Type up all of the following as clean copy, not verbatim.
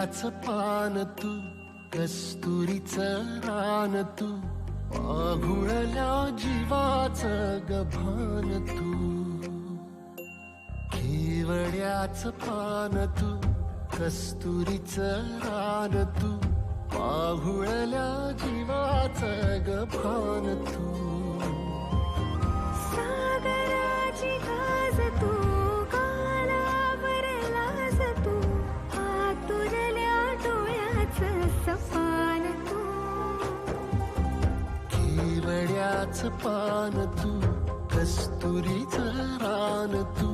केवड्याचं पान तू, कस्तुरीचं रान तू, पाघुळल्या जीवाचं गभान तू. केवड्याचं पान तू, कस्तुरीचं रान तू, पाघुळल्या जीवाचं गभान तू. सागराची गाज तू, कालावरलास तू, आतुरल्या डोळ्याचं सपान तू. केवड्याचं पान तू, कस्तुरीचं रान तू,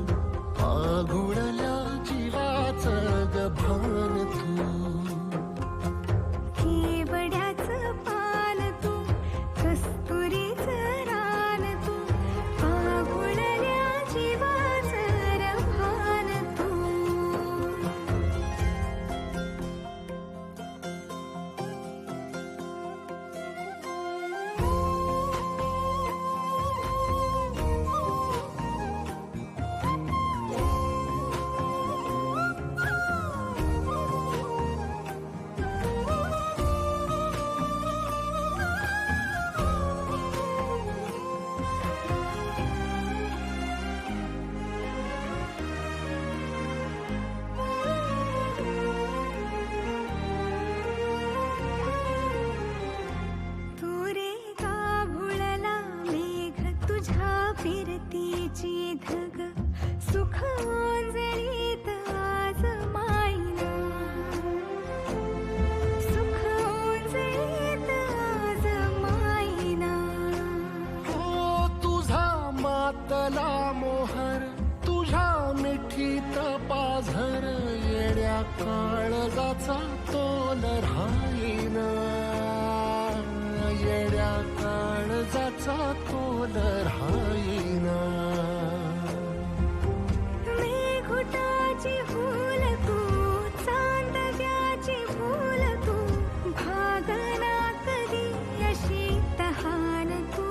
पाघुळल्या जीवाचं गभान तू. केवड्याचं पान तू, कस्तुरीचं रान तू, पाघुळल्या जीवाचं रभान तू. फिरतीची धग सुख ओंजळीत आज मायना, सुख ओंजळीत आज मायना. हो तुझा मातला मोहर, तुझ्या मिठीत पाझर, येड्या काळजाचा तोल राहीना, येड्या काळजाचा तोल राहीना. मेघुटाची फूल तू, चांदण्याची फूल तू, भागना कधी अशी तहान तू.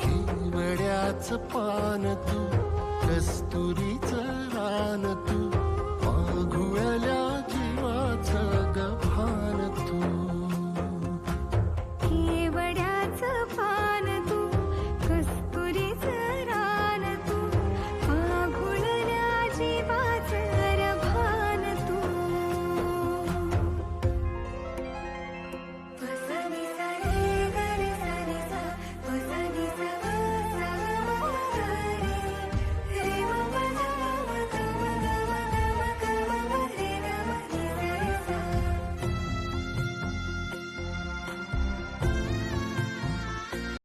केवड्याचं पान तू, कस्तुरीचं रान तू,